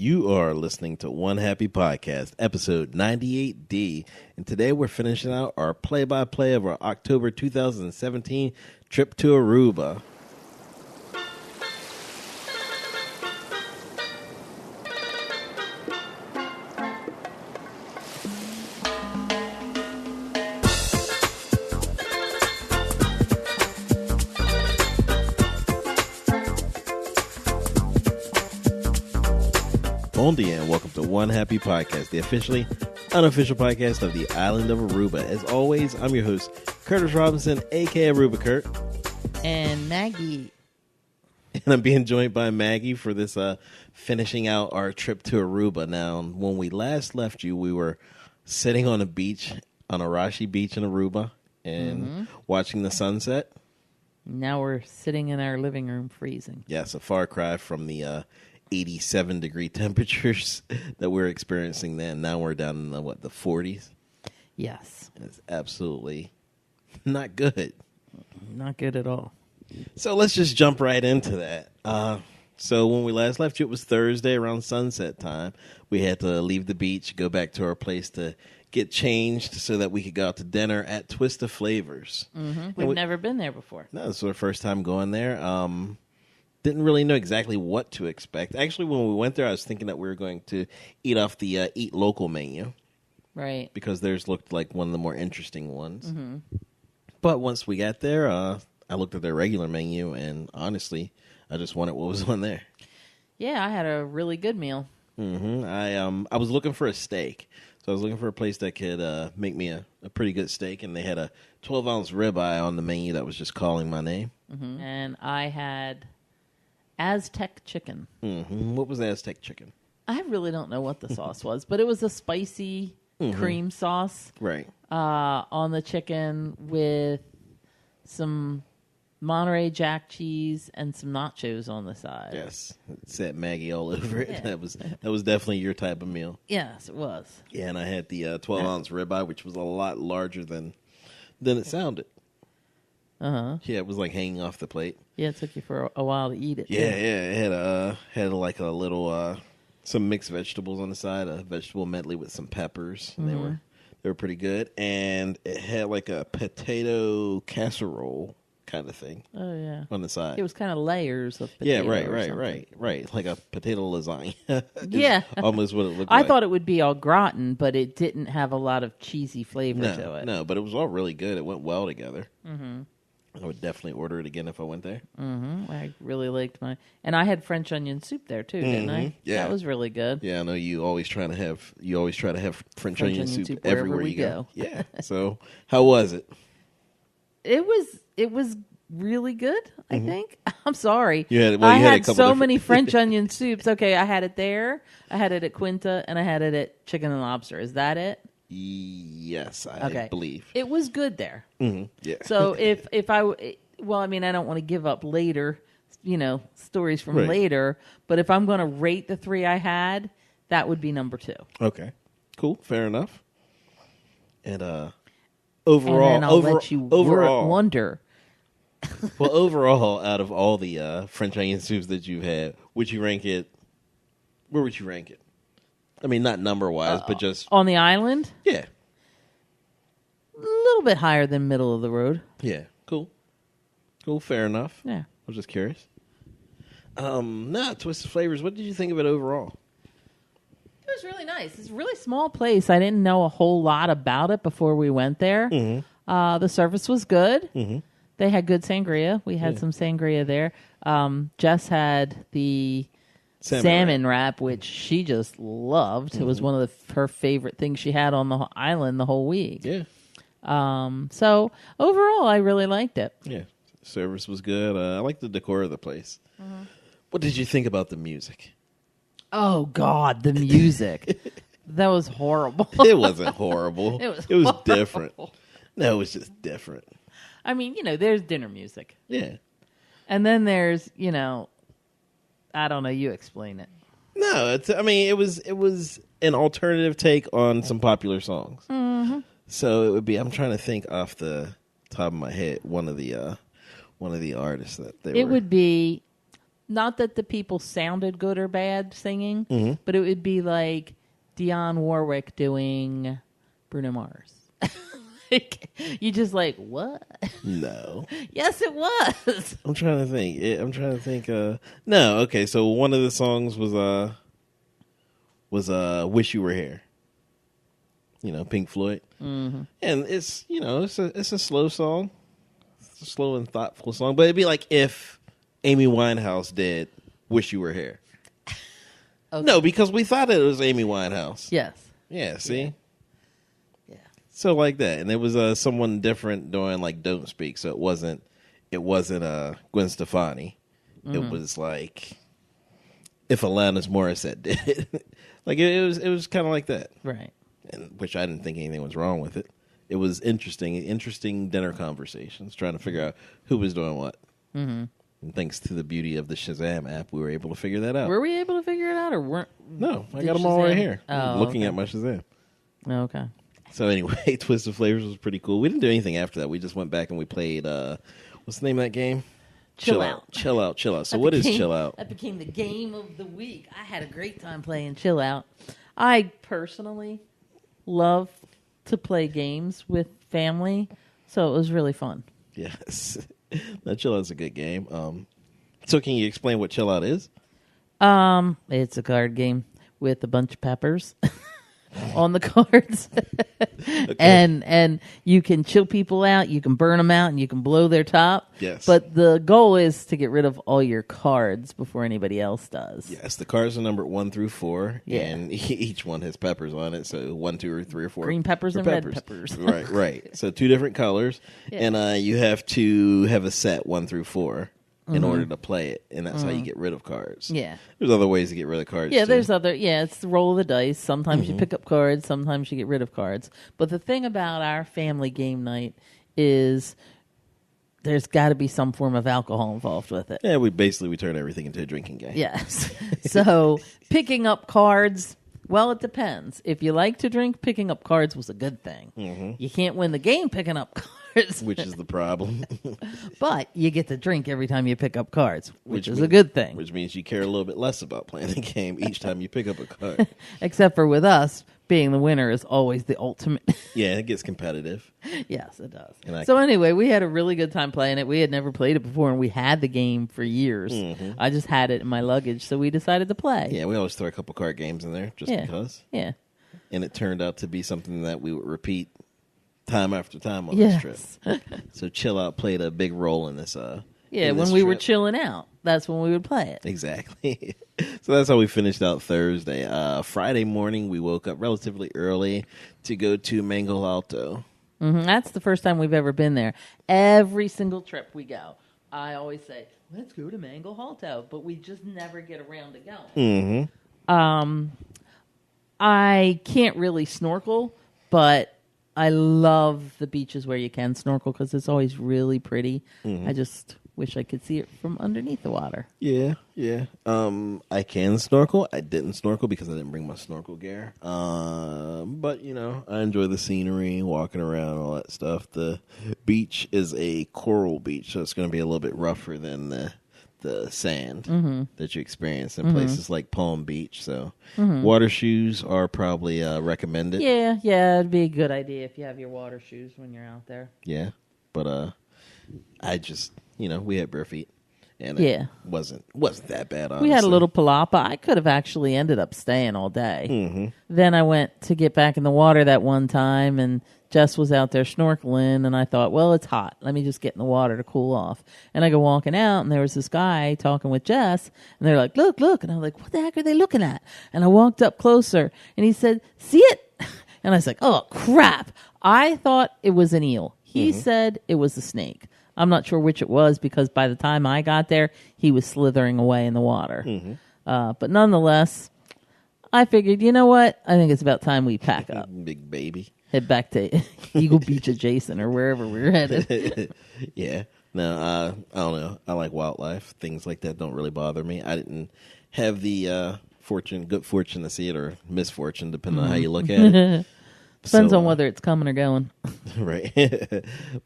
You are listening to One Happy Podcast, episode 98-D, and today we're finishing out our play-by-play of our October 2017 trip to Aruba. Bon dia, and welcome to One Happy Podcast, the officially unofficial podcast of the island of Aruba. As always, I'm your host, Curtis Robinson, a.k.a. Aruba Kurt. And Maggie. And I'm being joined by Maggie for this finishing out our trip to Aruba. Now, when we last left you, we were sitting on a beach, on Arashi Beach in Aruba, and watching the sunset. Now we're sitting in our living room freezing. Yes, a far cry from the 87-degree temperatures that we're experiencing then. Now we're down in the 40s? Yes. It's absolutely not good. Not good at all. So let's just jump right into that. So when we last left you, it was Thursday around sunset time. We had to leave the beach, go back to our place to get changed so that we could go out to dinner at Twist of Flavors. We've never been there before. No, this was our first time going there. Didn't really know exactly what to expect. Actually, when we went there, I was thinking that we were going to eat off the Eat Local menu. Right. Because theirs looked like one of the more interesting ones. But once we got there, I looked at their regular menu, and honestly, I just wanted what was on there. Yeah, I had a really good meal. I was looking for a steak. So I was looking for a place that could make me a pretty good steak, and they had a 12-ounce ribeye on the menu that was just calling my name. And I had Aztec chicken. What was Aztec chicken? I really don't know what the sauce was, but it was a spicy cream sauce Right. on the chicken with some Monterey Jack cheese and some nachos on the side. Yes. It said Maggie all over it. Yeah. That was definitely your type of meal. Yes, it was. Yeah, and I had the 12-ounce ribeye, which was a lot larger than it sounded. Yeah, it was like hanging off the plate. Yeah, it took you for a while to eat it. Yeah, too. it had like a little some mixed vegetables on the side, a vegetable medley with some peppers. And they were pretty good, and it had like a potato casserole kind of thing. Oh yeah, on the side. It was kind of layers of potato. Yeah, right, like a potato lasagna. Yeah, almost what it looked like. I thought it would be au gratin, but it didn't have a lot of cheesy flavor to it. No, but it was all really good. It went well together. I would definitely order it again if I went there. I really liked mine, and I had French onion soup there too, didn't I? Yeah, that was really good. Yeah, I know you always try to have French onion soup everywhere you go. Yeah. So how was it? It was really good. I think. I'm sorry. I had so many French onion soups. Okay, I had it there. I had it at Quinta, and I had it at Chicken and Lobster. Is that it? Yes, I believe it was good there. Yeah. So if I don't want to give up later, stories from later. But if I'm going to rate the three I had, that would be number 2. Okay, cool, fair enough. And overall, and then I'll let you wonder. Well, overall, out of all the French onion soups that you've had, would you rank it? Where would you rank it? I mean, not number-wise, but just... On the island? Yeah. A little bit higher than middle of the road. Yeah, cool. Cool, fair enough. Yeah. I was just curious. Twisted Flavors, what did you think of it overall? It was really nice. It's a really small place. I didn't know a whole lot about it before we went there. The service was good. They had good sangria. We had some sangria there. Jess had the... Salmon wrap, which she just loved. It was one of her favorite things she had on the island the whole week. Yeah. So overall, I really liked it. Yeah. Service was good. I liked the decor of the place. What did you think about the music? Oh, God, the music. That was horrible. It wasn't horrible. It was different. No, it was just different. I mean, there's dinner music. Yeah. And then there's, I don't know. You explain it. No, it was an alternative take on some popular songs. So it would be. I'm trying to think off the top of my head one of the artists that they. It would be not that the people sounded good or bad singing, but it would be like Dionne Warwick doing Bruno Mars. Like, you just like, what? No. Yes, it was. I'm trying to think. No, okay. So one of the songs was "Wish You Were Here." Pink Floyd, and it's it's a slow song, it's a slow and thoughtful song. But it'd be like if Amy Winehouse did "Wish You Were Here." Okay. No, because we thought it was Amy Winehouse. Yes. Yeah. See. Yeah. So like that, and it was someone different doing like "Don't Speak," so it wasn't Gwen Stefani. It was like if Alanis Morissette did it. Like it was kind of like that, right? And which I didn't think anything was wrong with it. It was interesting dinner conversations, trying to figure out who was doing what. Mm-hmm. And thanks to the beauty of the Shazam app, we were able to figure that out. Were we able to figure it out, or weren't? No, I got them all right here. Looking at my Shazam. Okay. So anyway, Twisted Flavors was pretty cool. We didn't do anything after that. We just went back and we played, what's the name of that game? Chill Out. Chill Out. So what is Chill Out? That became the game of the week. I had a great time playing Chill Out. I personally love to play games with family, so it was really fun. Yes. Now, Chill Out's a good game. So can you explain what Chill Out is? It's a card game with a bunch of peppers on the cards. Okay. And you can chill people out, you can burn them out, and you can blow their top. Yes. But the goal is to get rid of all your cards before anybody else does. Yes, the cards are numbered 1 through 4, yeah. and each one has peppers on it. So 1, 2, or 3 or 4. Green peppers and red peppers. Right. So 2 different colors, yeah. And you have to have a set 1 through 4. In order to play it, and that's how you get rid of cards. Yeah. There's other ways to get rid of cards, yeah, too. It's the roll of the dice. Sometimes you pick up cards, sometimes you get rid of cards. But the thing about our family game night is there's got to be some form of alcohol involved with it. Yeah, we turn everything into a drinking game. Yes. So picking up cards, well, it depends. If you like to drink, picking up cards was a good thing. Mm-hmm. You can't win the game picking up cards. Which is the problem. But you get to drink every time you pick up cards, which is a good thing. Which means you care a little bit less about playing the game each time you pick up a card. Except for with us, being the winner is always the ultimate. Yeah, it gets competitive. Yes, it does. So anyway, we had a really good time playing it. We had never played it before, and we had the game for years. Mm-hmm. I just had it in my luggage, so we decided to play. Yeah, we always throw a couple card games in there just because. Yeah. And it turned out to be something that we would repeat time after time on this trip. So Chill Out played a big role in this. When we were chilling out, that's when we would play it. Exactly. So that's how we finished out Thursday. Friday morning, we woke up relatively early to go to Mango Alto. Mm-hmm. That's the first time we've ever been there. Every single trip we go, I always say, let's go to Mango Alto, but we just never get around to going. Mm-hmm. I can't really snorkel, but I love the beaches where you can snorkel because it's always really pretty. Mm-hmm. I just wish I could see it from underneath the water. Yeah. I can snorkel. I didn't snorkel because I didn't bring my snorkel gear. But, I enjoy the scenery, walking around, all that stuff. The beach is a coral beach, so it's going to be a little bit rougher than the sand that you experience in places like Palm Beach. So water shoes are probably recommended. Yeah, it'd be a good idea if you have your water shoes when you're out there. Yeah, but I just, we had bare feet. And it wasn't that bad, honestly. We had a little palapa. I could have actually ended up staying all day. Mm-hmm. Then I went to get back in the water that one time, and Jess was out there snorkeling, and I thought, well, it's hot. Let me just get in the water to cool off. And I go walking out, and there was this guy talking with Jess, and they're like, look. And I'm like, what the heck are they looking at? And I walked up closer, and he said, see it? And I was like, oh, crap. I thought it was an eel. He said it was a snake. I'm not sure which it was because by the time I got there, he was slithering away in the water. Mm-hmm. But nonetheless, I figured, you know what? I think it's about time we pack up. Big baby. Head back to Eagle Beach adjacent or wherever we're headed. Yeah. No, I don't know. I like wildlife. Things like that don't really bother me. I didn't have the good fortune to see it or misfortune, depending on how you look at it. Depends on whether it's coming or going. Right.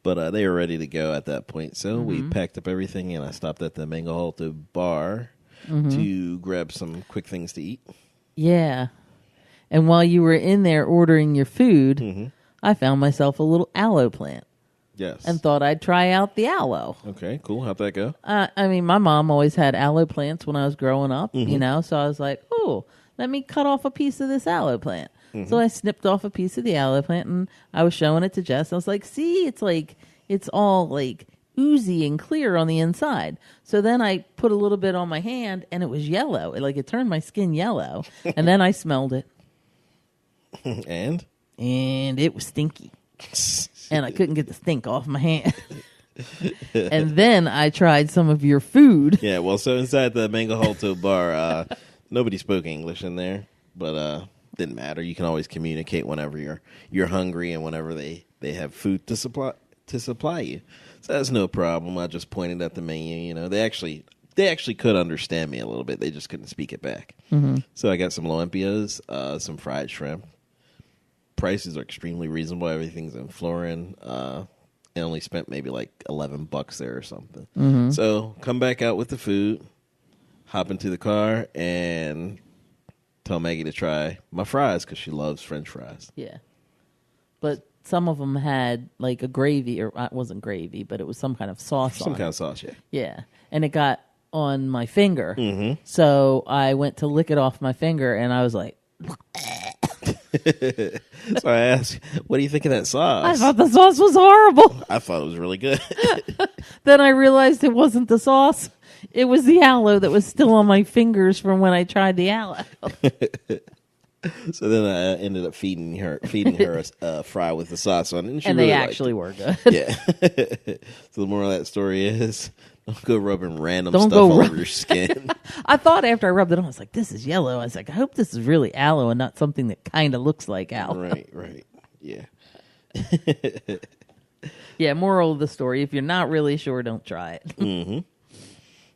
But they were ready to go at that point. So we packed up everything, and I stopped at the Mango Alto bar to grab some quick things to eat. Yeah. And while you were in there ordering your food, I found myself a little aloe plant. Yes. And thought I'd try out the aloe. Okay, cool. How'd that go? I mean, my mom always had aloe plants when I was growing up, you know, so I was like, oh, let me cut off a piece of this aloe plant. So I snipped off a piece of the aloe plant, and I was showing it to Jess. I was like, see, it's all like oozy and clear on the inside. So then I put a little bit on my hand, and it was yellow. It turned my skin yellow. And then I smelled it. And it was stinky. And I couldn't get the stink off my hand. And then I tried some of your food. Yeah, well, so inside the Mango Halto bar, nobody spoke English in there, but didn't matter. You can always communicate whenever you're hungry and whenever they have food to supply you. So that's no problem. I just pointed at the menu. You know, they actually could understand me a little bit. They just couldn't speak it back. So I got some limpios, some fried shrimp. Prices are extremely reasonable. Everything's in Florin. I only spent maybe like $11 there or something. So come back out with the food, hop into the car, and tell Maggie to try my fries because she loves French fries. Yeah. But some of them had like a gravy, or it wasn't gravy, but it was some kind of sauce Some on kind it. of sauce, yeah. Yeah. And it got on my finger. So I went to lick it off my finger, and I was like... So I asked, what do you think of that sauce? I thought the sauce was horrible. I thought it was really good. Then I realized it wasn't the sauce. It was the aloe that was still on my fingers from when I tried the aloe. So then I ended up feeding her a fry with the sauce on it. And really they actually were good. Yeah. So the moral of that story is, don't go rubbing random stuff all over your skin. I thought after I rubbed it on, I was like, this is yellow. I was like, I hope this is really aloe and not something that kind of looks like aloe. Right. Yeah. Yeah, moral of the story, if you're not really sure, don't try it.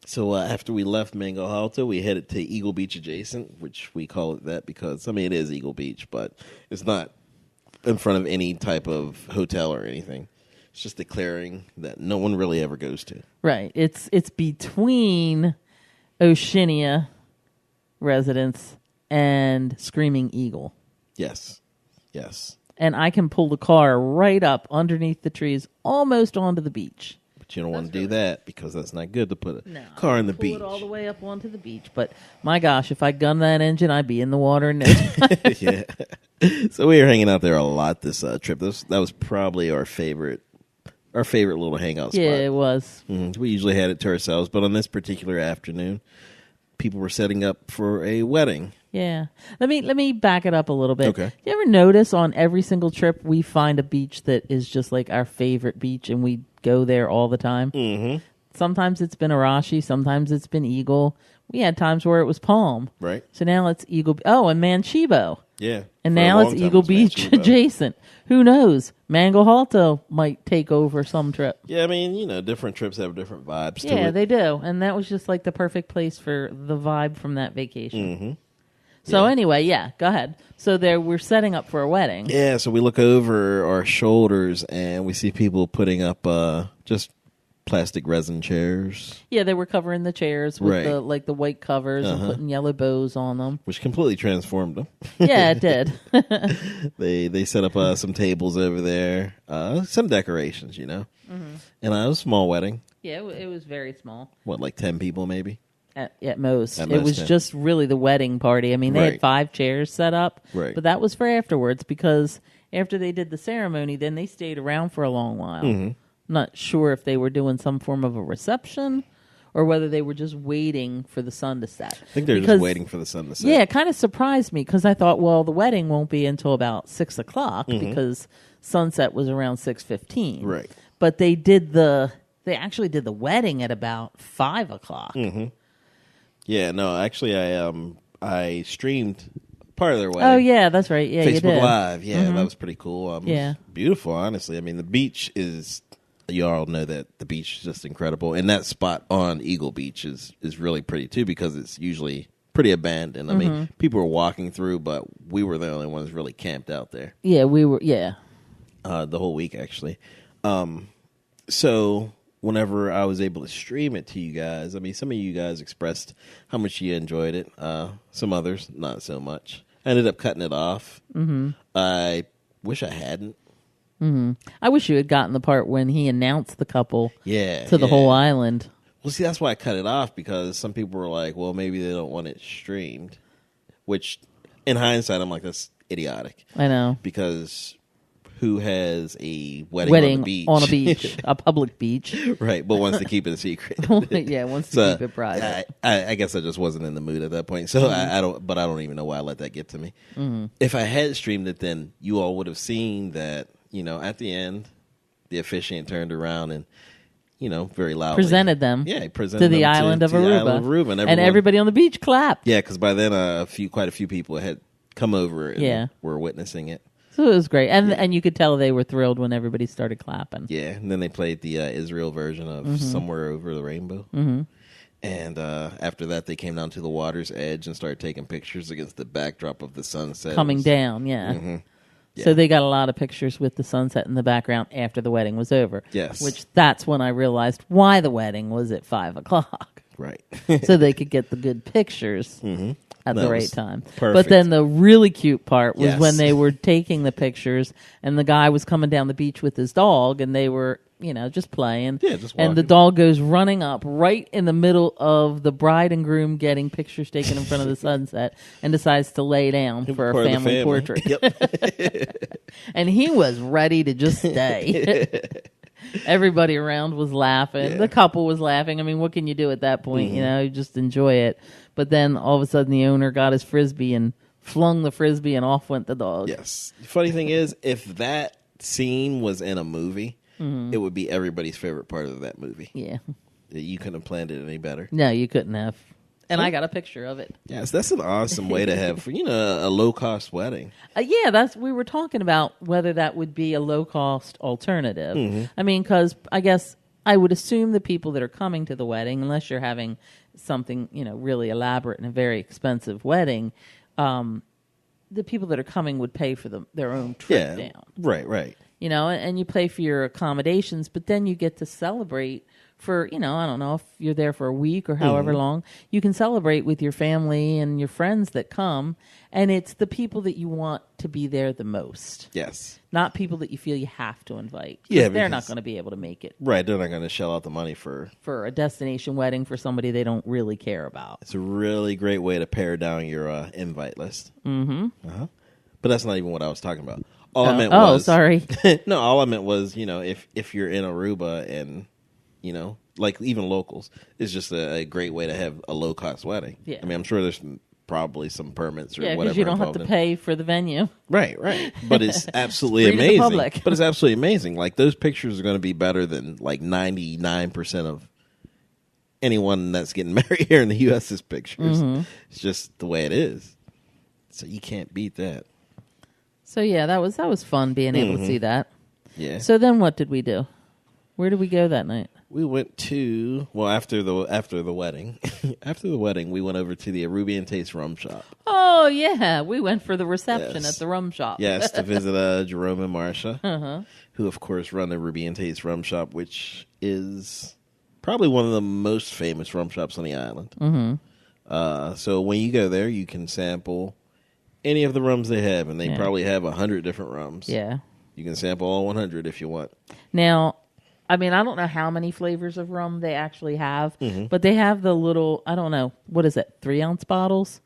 So after we left Mango Halto, we headed to Eagle Beach adjacent, which we call it that because, I mean, it is Eagle Beach, but it's not in front of any type of hotel or anything. It's just a clearing that no one really ever goes to. Right. It's between Oceania residence and Screaming Eagle. Yes. And I can pull the car right up underneath the trees, almost onto the beach. But you don't want to do that because that's not good to put a car in the beach. Pull it all the way up onto the beach. But my gosh, if I gunned that engine, I'd be in the water. Yeah. So we were hanging out there a lot this trip. That was probably our favorite little hangout spot. Yeah, it was. We usually had it to ourselves, but on this particular afternoon, people were setting up for a wedding. Yeah. Let me back it up a little bit. Okay. You ever notice on every single trip we find a beach that is just like our favorite beach and we go there all the time? Sometimes it's been Arashi, sometimes it's been Eagle. We had times where it was Palm. Right. So now it's Eagle. Oh, and Manchebo. Yeah. And now it's Eagle Beach adjacent. Who knows? Mango Halto might take over some trip. Yeah, I mean, different trips have different vibes to it. Yeah, they do. And that was just like the perfect place for the vibe from that vacation. So anyway, yeah, go ahead. So we're setting up for a wedding. Yeah, so we look over our shoulders and we see people putting up just plastic resin chairs. Yeah, they were covering the chairs with the white covers and putting yellow bows on them. Which completely transformed them. Yeah, it did. They set up some tables over there, some decorations, And it was a small wedding. Yeah, it was very small. What, like 10 people maybe? At most. At it most was 10. just really the wedding party. I mean, they had 5 chairs set up, Right. but that was for afterwards because after they did the ceremony, then they stayed around for a long while. Not sure if they were doing some form of a reception or whether they were just waiting for the sun to set. I think they're just waiting for the sun to set. Yeah, it kind of surprised me because I thought, well, the wedding won't be until about 6 o'clock because sunset was around 6:15. Right. But they actually did the wedding at about 5 o'clock. Yeah, no, actually I streamed part of their wedding. Oh, yeah, that's right. Yeah, Facebook you did. Live. Yeah, that was pretty cool. Yeah. Beautiful, honestly. I mean, the beach is... You all know that the beach is just incredible. And that spot on Eagle Beach is really pretty, too, because it's usually pretty abandoned. I mean, people were walking through, but we were the only ones really camped out there. Yeah, we were, yeah. The whole week, actually. So whenever I was able to stream it to you guys, I mean, some of you guys expressed how much you enjoyed it. Some others, not so much. I ended up cutting it off. Mm-hmm. I wish I hadn't. Mm-hmm. I wish you had gotten the part when he announced the couple to the yeah. whole island. Well, see, that's why I cut it off, because some people were like, well, maybe they don't want it streamed. Which, in hindsight, I'm like, that's idiotic. I know. Because who has a wedding on a beach, a public beach. Right, but wants to keep it a secret. Yeah, wants to keep it private. I guess I just wasn't in the mood at that point. So I don't even know why I let that get to me. Mm-hmm. If I had streamed it, then you all would have seen that, at the end, the officiant turned around and, very loudly presented them. Yeah, he presented to the them island of to Aruba. The island of Aruba, and everybody on the beach clapped. Yeah, because by then quite a few people had come over and were witnessing it. So it was great. And you could tell they were thrilled when everybody started clapping. Yeah, and then they played the Israel version of Somewhere Over the Rainbow. Mm-hmm. And after that, they came down to the water's edge and started taking pictures against the backdrop of the sunset. Coming down, yeah. Mm-hmm. Yeah. So they got a lot of pictures with the sunset in the background after the wedding was over. Yes. Which that's when I realized why the wedding was at 5:00. Right. So they could get the good pictures at the right time. Perfect. But then the really cute part was when they were taking the pictures and the guy was coming down the beach with his dog and they were, just playing. Yeah, just walking. And the dog goes running up right in the middle of the bride and groom getting pictures taken in front of the sunset and decides to lay down for a family portrait. Yep. And he was ready to just stay. Everybody around was laughing. Yeah. The couple was laughing. I mean, what can you do at that point? You just enjoy it. But then all of a sudden the owner got his Frisbee and flung the Frisbee and off went the dog. Yes. The funny thing is, if that scene was in a movie, it would be everybody's favorite part of that movie. Yeah. You couldn't have planned it any better. No, you couldn't have. And I got a picture of it. Yes, that's an awesome way to have, a low-cost wedding. We were talking about whether that would be a low-cost alternative. I mean, because I guess I would assume the people that are coming to the wedding, unless you're having something, really elaborate and a very expensive wedding, the people that are coming would pay for their own trip down. Right. And you pay for your accommodations, but then you get to celebrate for, I don't know, if you're there for a week or however long, you can celebrate with your family and your friends that come, and it's the people that you want to be there the most. Yes. Not people that you feel you have to invite. Yeah, they're not going to be able to make it. Right, they're not going to shell out the money for a destination wedding for somebody they don't really care about. It's a really great way to pare down your invite list. Mm-hmm. But that's not even what I was talking about. All I meant was... sorry. No, all I meant was, if you're in Aruba and, like even locals, it's just a great way to have a low-cost wedding. Yeah. I mean, I'm sure there's probably some permits or whatever. Because you don't have to pay for the venue. Right. But it's absolutely Free to the amazing. public. But it's absolutely amazing. Like, those pictures are going to be better than, like, 99% of anyone that's getting married here in the U.S.'s pictures. It's just the way it is. So you can't beat that. So, that was fun being able to see that. Yeah. So then what did we do? Where did we go that night? We went to, after the wedding. After the wedding, we went over to the Aruba Taste Rum Shop. Oh, yeah. We went for the reception at the rum shop. Yes, to visit Jerome and Marcia, who, of course, run the Aruba Taste Rum Shop, which is probably one of the most famous rum shops on the island. So when you go there, you can sample any of the rums they have, and they probably have 100 different rums. Yeah. You can sample all 100 if you want. Now, I mean, I don't know how many flavors of rum they actually have, but they have the little, I don't know, what is it, 3-ounce bottles?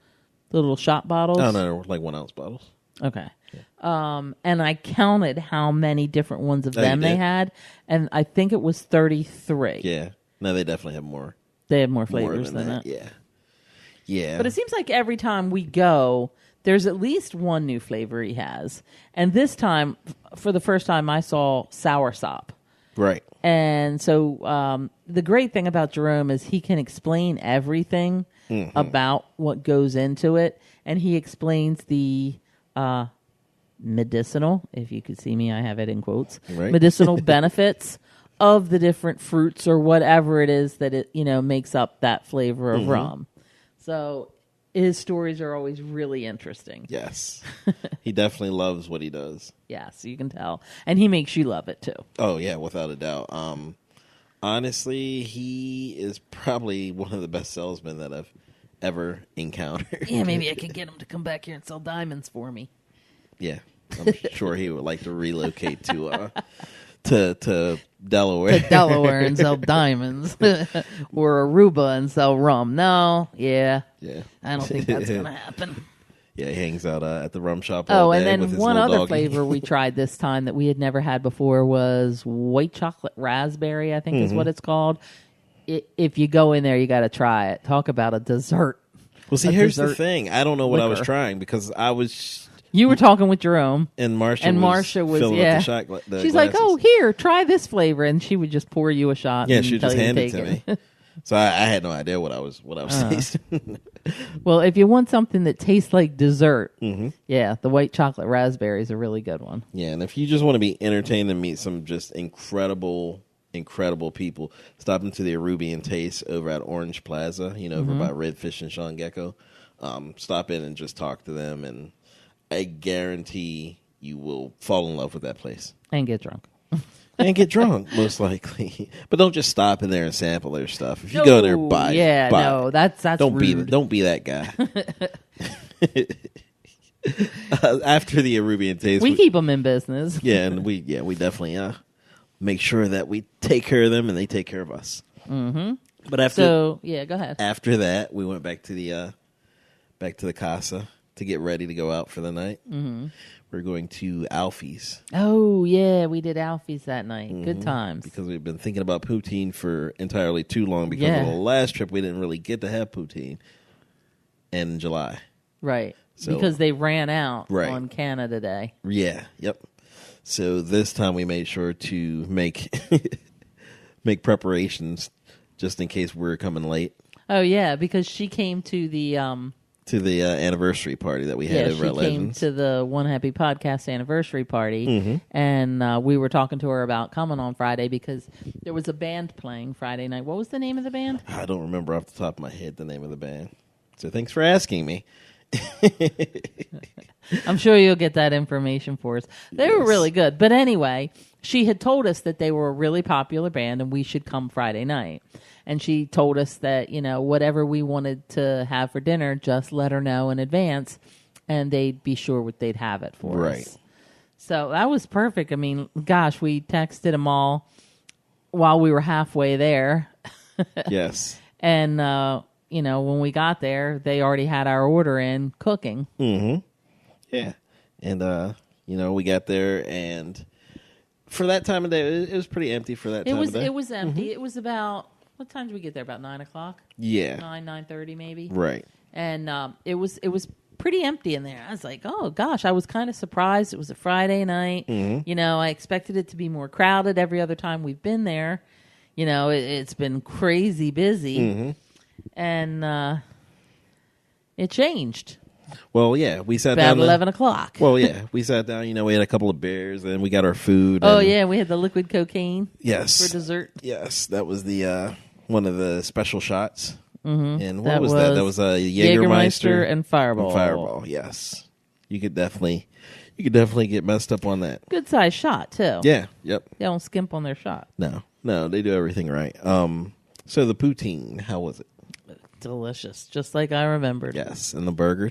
The little shot bottles? Oh, no, like 1-ounce bottles. Okay. Yeah. And I counted how many different ones of them they had, and I think it was 33. Yeah. No, they definitely have more. They have more flavors than that. Yeah. Yeah. But it seems like every time we go, there's at least one new flavor he has. And this time, for the first time, I saw soursop. Right. And so the great thing about Jerome is he can explain everything about what goes into it. And he explains the medicinal, if you could see me, I have it in quotes, medicinal benefits of the different fruits or whatever it is that it, makes up that flavor of rum. So his stories are always really interesting. Yes. He definitely loves what he does. Yes, you can tell. And he makes you love it, too. Oh, yeah, without a doubt. Honestly, he is probably one of the best salesmen that I've ever encountered. Yeah, maybe I could get him to come back here and sell diamonds for me. Yeah, I'm sure he would like to relocate to Delaware. To Delaware and sell diamonds. Or Aruba and sell rum. No, yeah. I don't think that's going to happen. Yeah, he hangs out at the rum shop all day. And then with his one little other doggy. flavor we tried this time that we had never had before was white chocolate raspberry, I think is what it's called. If you go in there, you got to try it. Talk about a dessert. Well, see, here's the thing. I don't know what I was liquor. trying because I was... You were talking with Jerome. And Marsha was filling yeah. up the She's glasses. like, oh, here, try this flavor. And she would just pour you a shot. Yeah, and she would tell just you hand to it to take me. So I had no idea what I was tasting. Well, if you want something that tastes like dessert, yeah, the white chocolate raspberry is a really good one. Yeah, and if you just want to be entertained and meet some just incredible people, stop into the Arubian Taste over at Orange Plaza, over by Redfish and Sean Gecko. Stop in and just talk to them, and I guarantee you will fall in love with that place. And get drunk. And get drunk, most likely. But don't just stop in there and sample their stuff. If you go there, buy it. Yeah, buy no, it. that's don't rude. Don't be that guy. After the Arubian Taste, we keep them in business. Yeah, and we definitely make sure that we take care of them and they take care of us. Mm-hmm. But go ahead. After that, we went back to the casa to get ready to go out for the night. Mm-hmm. We're going to Alfie's. Oh yeah, we did Alfie's that night. Mm-hmm. Good times. Because we've been thinking about poutine for entirely too long. Because of the last trip, we didn't really get to have poutine in July. Right. So, because they ran out on Canada Day. Yeah. Yep. So this time we made sure to make preparations just in case we're coming late. Oh yeah, because she came to the anniversary party that we had over at Legends. She came to the One Happy Podcast anniversary party, and we were talking to her about coming on Friday because there was a band playing Friday night. What was the name of the band? I don't remember off the top of my head the name of the band. So thanks for asking me. I'm sure you'll get that information for us. They were really good. But anyway, she had told us that they were a really popular band and we should come Friday night. And she told us that, whatever we wanted to have for dinner, just let her know in advance and they'd be sure they'd have it for us. So that was perfect. I mean, gosh, we texted them all while we were halfway there. Yes. And, when we got there, they already had our order in cooking. Mm-hmm. Yeah. And, we got there and for that time of day, it was pretty empty for that time of day. It was empty. Mm-hmm. It was about... What time did we get there? About 9 o'clock? Yeah. 9:30 maybe. Right. And it was pretty empty in there. I was like, oh, gosh. I was kind of surprised. It was a Friday night. Mm-hmm. I expected it to be more crowded every other time we've been there. It's been crazy busy. Mm-hmm. And it changed. Well, yeah, we sat down. About 11 o'clock. Well, yeah, we sat down. We had a couple of beers, and we got our food. Oh, yeah, we had the liquid cocaine. Yes, for dessert. Yes, that was the one of the special shots. Mm-hmm. And what was that? That was a Jägermeister and Fireball. Fireball, yes. You could definitely get messed up on that. Good size shot too. Yeah. Yep. They don't skimp on their shot. No, they do everything right. So the poutine, how was it? Delicious, just like I remembered. Yes, and the burger.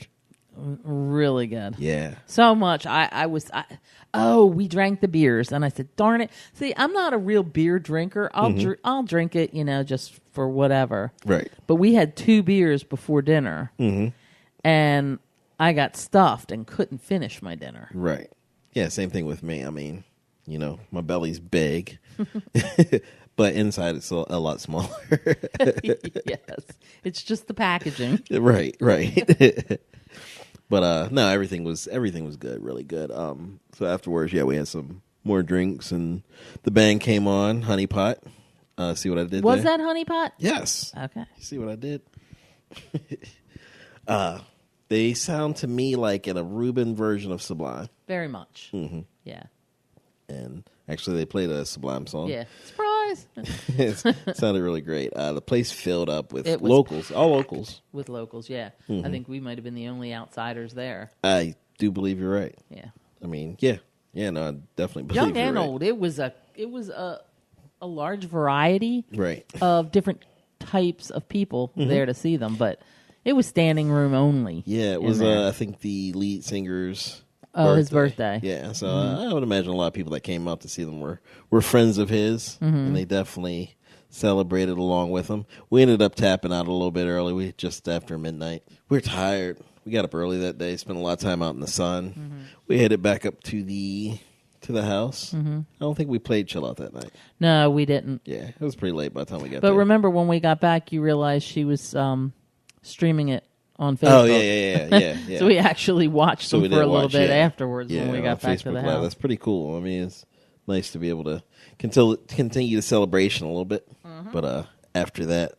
Really good. Yeah. So much. We drank the beers and I said, darn it. See, I'm not a real beer drinker. I'll drink it, just for whatever. Right. But we had 2 beers before dinner. Mm-hmm. And I got stuffed and couldn't finish my dinner. Right. Yeah, same thing with me. I mean, my belly's big. But inside it's a lot smaller. Yes. It's just the packaging. Right. But no, everything was good, really good. So afterwards, we had some more drinks, and the band came on, Honey Pot. See what I did? Was there? that Honey Pot? Yes. Okay. See what I did? They sound to me like an Aruban version of Sublime. Very much. Mm-hmm. Yeah. And actually, they played a Sublime song. Yeah. Surprise! It sounded really great. The place filled up with locals, all locals. With locals, yeah. Mm-hmm. I think we might have been the only outsiders there. I do believe you're right. Yeah. I mean, yeah. No, I definitely believe young you're and right. old. It was a a large variety Right. of different types of people there to see them, but it was standing room only. Yeah, it was, I think, the lead singer's his birthday. Yeah, so I would imagine a lot of people that came out to see them were friends of his, and they definitely celebrated along with him. We ended up tapping out a little bit early, just after midnight. We were tired. We got up early that day, spent a lot of time out in the sun. We headed back up to the house. I don't think we played Chill Out that night. No, we didn't. Yeah, it was pretty late by the time we got But there. remember when we got back, you realized she was streaming it on Facebook. Oh, yeah. So we actually watched them for a little bit afterwards when we got back Facebook to the Live. house. That's pretty cool. I mean, it's nice to be able to continue the celebration a little bit. But after that,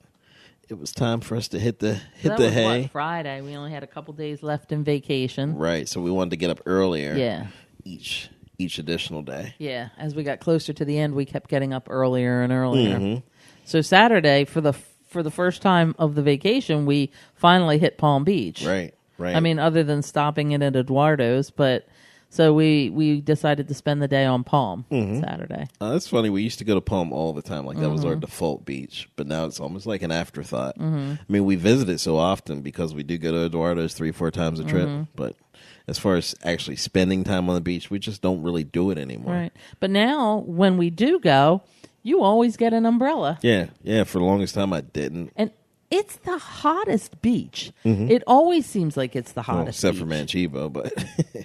it was time for us to hit the hay. What, Friday. We only had a couple days left in vacation. Right, so we wanted to get up earlier. Yeah. Each additional day. Yeah. As we got closer to the end, we kept getting up earlier and earlier. So Saturday, for the first time of the vacation, we finally hit Palm Beach. Right. I mean, other than stopping in at Eduardo's, but so we decided to spend the day on Palm Saturday. That's funny. We used to go to Palm all the time. Like, that was our default beach. But now it's almost like an afterthought. I mean, we visit it so often because we do go to Eduardo's 3-4 times a trip. But as far as actually spending time on the beach, we just don't really do it anymore. Right. But now, when we do go, you always get an umbrella. Yeah. For the longest time, I didn't. And it's the hottest beach. It always seems like it's the Well, hottest except beach. for Manchego, but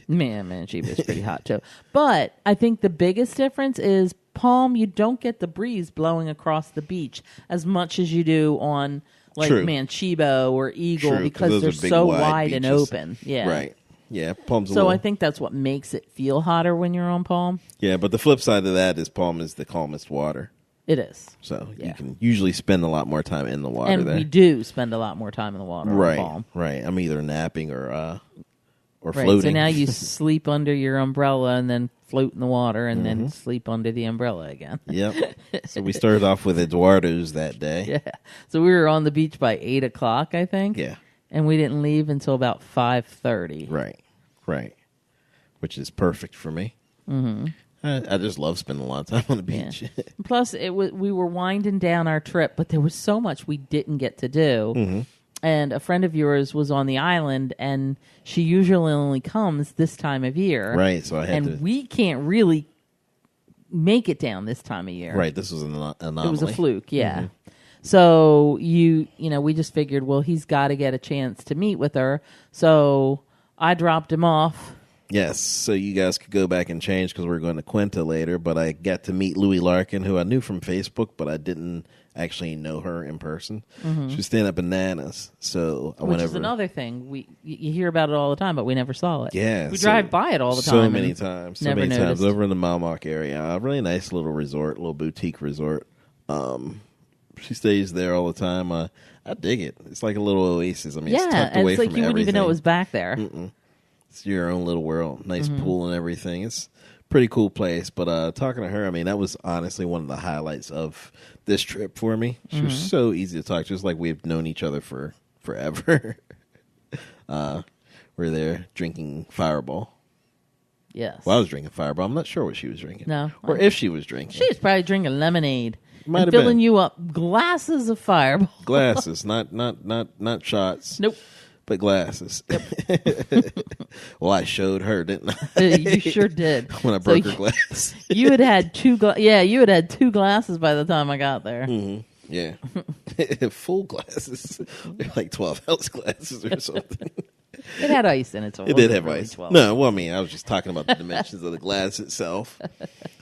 Manchego's pretty hot too. But I think the biggest difference is Palm, you don't get the breeze blowing across the beach as much as you do on like True. Manchego or Eagle, True, 'cause because those they're are big, so wide wide and beaches. open. Yeah. Right. Yeah, Palm's a So little... I think that's what makes it feel hotter when you're on Palm. Yeah, but the flip side of that is Palm is the calmest water. It is. So Yeah. you can usually spend a lot more time in the water And there. we do spend a lot more time in the water on Palm. Right. I'm either napping or Right. floating. So now you sleep under your umbrella and then float in the water and then sleep under the umbrella again. Yep. So we started off with Eduardo's that day. Yeah. So we were on the beach by 8 o'clock, I think. Yeah. And we didn't leave until about 5:30. Right. Which is perfect for me. I just love spending a lot of time on the beach. Yeah. Plus, we were winding down our trip, but there was so much we didn't get to do. And a friend of yours was on the island, and she usually only comes this time of year. Right, so I had to... And we can't really make it down this time of year. Right, this was an anomaly. It was a fluke, yeah. So we just figured, well, he's got to get a chance to meet with her. So I dropped him off. Yes, so you guys could go back and change because we're going to Quinta later. But I got to meet Louie Larkin, who I knew from Facebook, but I didn't actually know her in person. She was staying up in Bananas, so I went Which over. is another thing. You hear about it all the time, but we never saw it. Yeah, we so- drive by it all the time. So many times. Never noticed. Over in the Malmock area. A really nice little resort, little boutique resort. She stays there all the time. I dig it. It's like a little oasis. I mean, it's tucked and away it's like from you wouldn't even know it everything. was back there. It's your own little world. Nice pool and everything. It's a pretty cool place. But talking to her, I mean, that was honestly one of the highlights of this trip for me. She was so easy to talk to. Just like we've known each other for forever. We're there drinking Fireball. Yes. Well, I was drinking Fireball. I'm not sure what she was drinking. No. Or if she was drinking. She was probably drinking lemonade. Might and have filling been. you up glasses of Fireball. Glasses, not shots. Nope. But glasses. Well, I showed her, didn't I? You sure did. When I broke her glass. You had had two. You had had 2 glasses by the time I got there. Yeah. Full glasses. They're like 12-ounce glasses or something. It had ice in it. So It did have really ice. 12. No, well, I mean, I was just talking about the dimensions of the glass itself.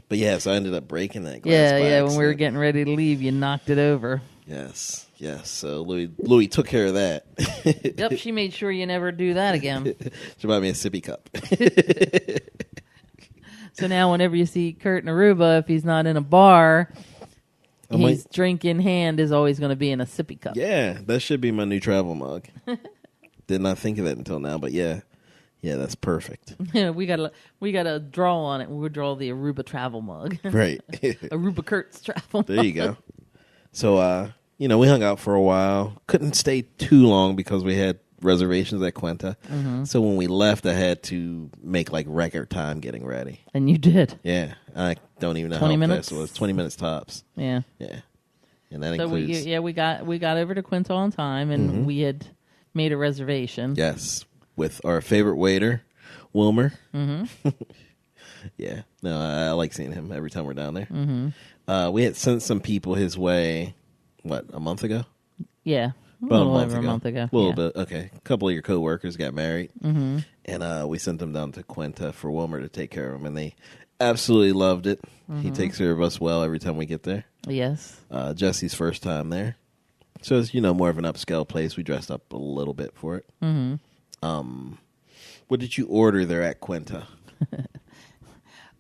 But yeah, so I ended up breaking that glass. by When we were accident. getting ready to leave, you knocked it over. Yes. So Louis took care of that. Yep, she made sure you never do that again. She bought me a sippy cup. So now whenever you see Kurt in Aruba, if he's not in a bar, his drink in hand is always going to be in a sippy cup. Yeah, that should be my new travel mug. Did not think of that until now, but yeah, that's perfect. Yeah, we got a draw on it. We'll draw the Aruba travel mug. Right. Aruba Kurt's travel mug. There you go. So, we hung out for a while. Couldn't stay too long because we had reservations at Quinta. So when we left, I had to make like record time getting ready. And you did. Yeah, I don't even know 20 how minutes? fast it was. 20 minutes tops. Yeah. Yeah, and that So includes we got over to Quinta on time, and we had made a reservation. yes, with our favorite waiter, Wilmer. Yeah, no, I like seeing him every time we're down there. We had sent some people his way. What, a month ago? Yeah. About little over a month ago. A little bit. Okay. A couple of your coworkers got married. And we sent them down to Quinta for Wilmer to take care of them. And they absolutely loved it. He takes care of us well every time we get there. Yes. Jesse's first time there. So it's, more of an upscale place. We dressed up a little bit for it. What did you order there at Quinta?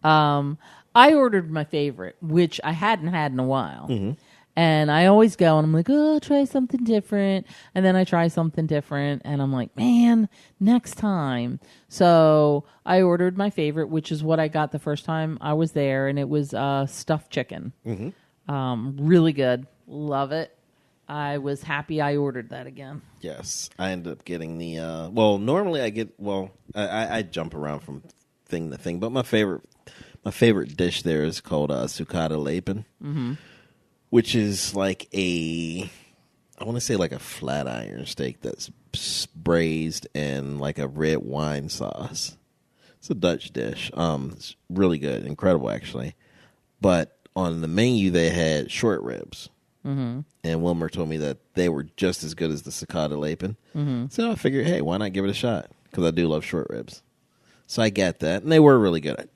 I ordered my favorite, which I hadn't had in a while. And I always go and I'm like, oh, try something different. And then I try something different. And I'm like, man, next time. So I ordered my favorite, which is what I got the first time I was there. And it was stuffed chicken. Really good. Love it. I was happy I ordered that again. Yes. I ended up getting the, normally I jump around from thing to thing. But my favorite dish there is called sucata lepin. Which is like I want to say like a flat iron steak that's braised in like a red wine sauce. It's a Dutch dish. It's really good, incredible actually. But on the menu they had short ribs, and Wilmer told me that they were just as good as the sucata lepin. So I figured, hey, why not give it a shot? Because I do love short ribs. So I got that, and they were really good.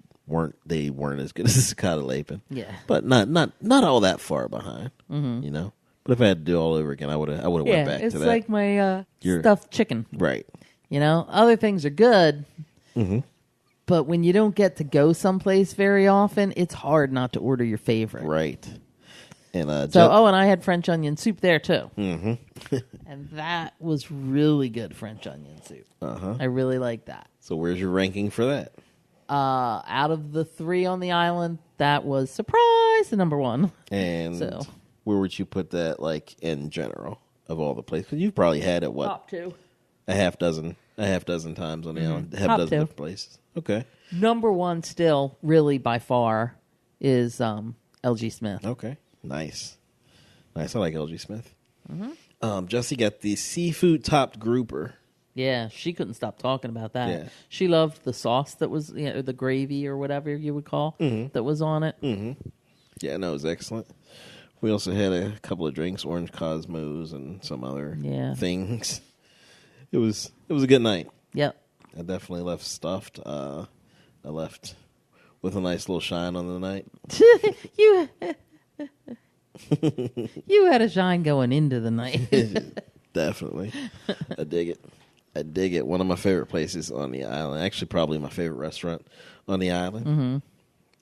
They weren't as good as the sucata lepin. Yeah, but not all that far behind. But if I had to do it all over again, I would have went back to that. It's like my stuffed chicken, right? Other things are good, but when you don't get to go someplace very often, it's hard not to order your favorite, right? And and I had French onion soup there too, and that was really good French onion soup. I really like that. So where's your ranking for that? Out of the 3 on the island, that was surprise the number 1. And where would you put that, like in general of all the places? Because you've probably had it top 2, a half dozen times on the island, half top dozen 2 different places. Okay, number 1 still, really by far, is LG Smith. Okay, nice. I like LG Smith. Jesse got the seafood topped grouper. Yeah, she couldn't stop talking about that. Yeah. She loved the sauce that was, the gravy or whatever you would call that was on it. Yeah, no, it was excellent. We also had a couple of drinks, Orange Cosmos and some other things. It was a good night. Yep. I definitely left stuffed. I left with a nice little shine on the night. You had a shine going into the night. Definitely. I dig it. One of my favorite places on the island. Actually, probably my favorite restaurant on the island.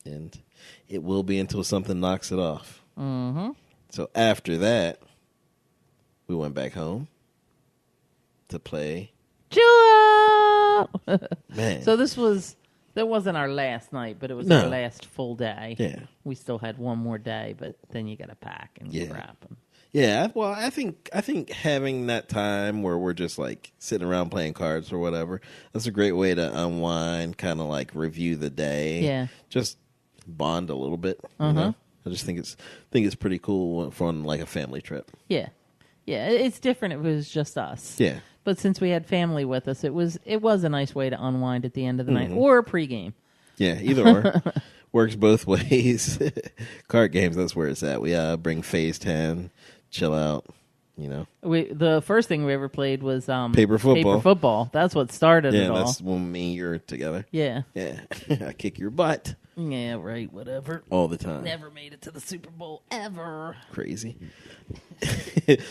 And it will be until something knocks it off. So after that, we went back home to play. Man. So that wasn't our last night, but it was our last full day. Yeah. We still had one more day, but then you got to pack and wrap. Yeah, well, I think having that time where we're just like sitting around playing cards or whatever, that's a great way to unwind, kind of like review the day. Yeah, just bond a little bit. You know? I just think it's pretty cool for like a family trip. Yeah, it's different. It was just us. Yeah, but since we had family with us, it was a nice way to unwind at the end of the night or pregame. Yeah, either or. Works both ways. Card games, that's where it's at. We bring Phase 10. Chill out, The first thing we ever played was paper football. That's what started it all. Yeah, that's when me and you're together. Yeah. I kick your butt. Yeah, right, whatever. All the time. Never made it to the Super Bowl, ever. Crazy.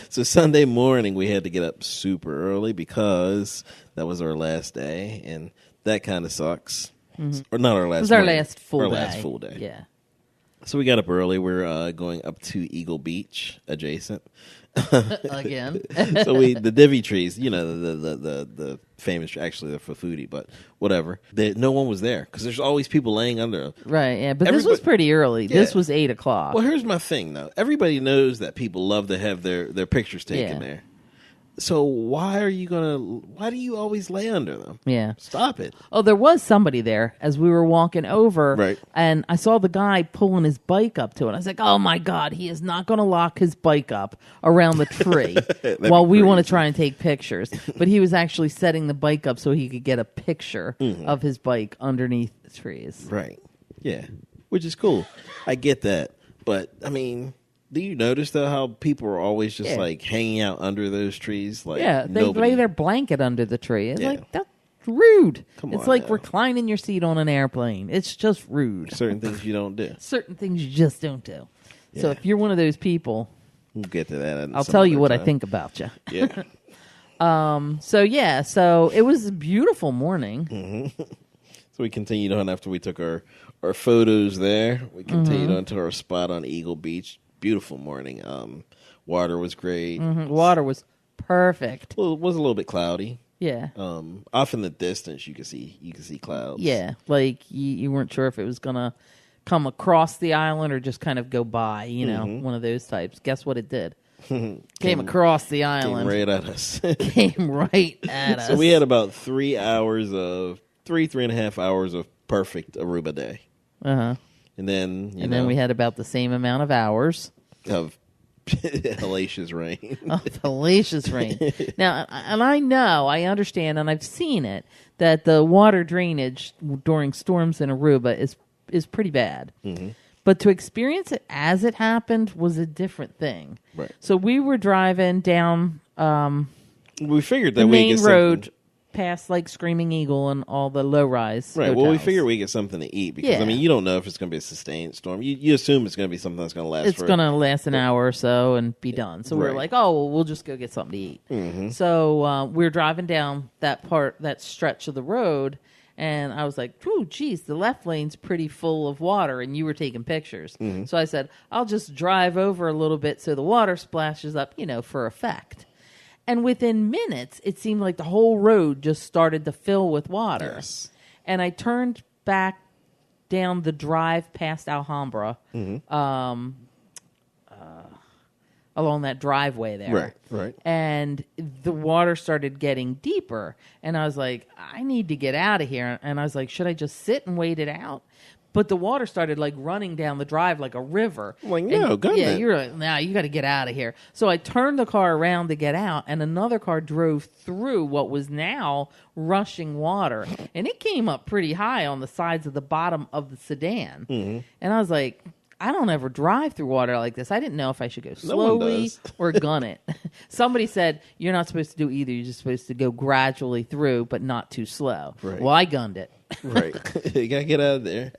So Sunday morning, we had to get up super early because that was our last day, and that kind of sucks. Or not our last. It was our last full day. Our last full day. Yeah. So we got up early. We're going up to Eagle Beach, adjacent. Again. So the divvy trees, the famous, actually they're for foodie, but whatever. No one was there because there's always people laying under. Right, yeah, but this was pretty early. Yeah. This was 8 o'clock. Well, here's my thing, though. Everybody knows that people love to have their pictures taken there. So why do you always lay under them? Yeah. Stop it. Oh, there was somebody there as we were walking over. Right. And I saw the guy pulling his bike up to it. I was like, oh, my God, he is not going to lock his bike up around the tree while we want to try and take pictures. But he was actually setting the bike up so he could get a picture of his bike underneath the trees. Right. Yeah. Which is cool. I get that. But, I mean... Do you notice, though, how people are always just, like, hanging out under those trees? Like, they lay their blanket under the tree. It's like, that's rude. It's on like now. reclining your seat on an airplane. It's just rude. Certain things you don't do. Certain things you just don't do. Yeah. So if you're one of those people, we'll get to that. I'll tell you what I think about you. Yeah. So it was a beautiful morning. Mm-hmm. So we continued on after we took our photos there. We continued on to our spot on Eagle Beach. Beautiful morning. Water was great. Water was perfect. Well, it was a little bit cloudy. Yeah. Off in the distance, you could see clouds. Yeah, like you weren't sure if it was gonna come across the island or just kind of go by. You know, one of those types. Guess what it did? Came across the island. Came right at us. Came right at us. So we had about 3 and a half hours of perfect Aruba day. And then then we had about the same amount of hours of hellacious rain. Of hellacious rain. Now, and I understand, and I've seen it, that the water drainage during storms in Aruba is pretty bad. But to experience it as it happened was a different thing. Right. So we were driving down we figured that the we main get road past like Screaming Eagle and all the low-rise Right. hotels. Well, we figure we get something to eat because, Yeah. I mean, you don't know if it's going to be a sustained storm. You assume it's going to be something that's going to last It's going to last an hour or so and be done. So we're Right. like, oh, well, we'll just go get something to eat. So we're driving down that stretch of the road, and I was like, "Ooh, geez, the left lane's pretty full of water," and you were taking pictures. So I said, "I'll just drive over a little bit so the water splashes up, for effect." And within minutes, it seemed like the whole road just started to fill with water. Yes. And I turned back down the drive past Alhambra, along that driveway there. Right. And the water started getting deeper. And I was like, I need to get out of here. And I was like, should I just sit and wait it out? But the water started like running down the drive like a river. Like, no, gun Yeah, it. you're like, nah, you got to get out of here. So I turned the car around to get out, and another car drove through what was now rushing water. And it came up pretty high on the sides of the bottom of the sedan. And I was like, I don't ever drive through water like this. I didn't know if I should go slowly or gun it. Somebody said, you're not supposed to do either. You're just supposed to go gradually through, but not too slow. Right. Well, I gunned it. Right. You got to get out of there.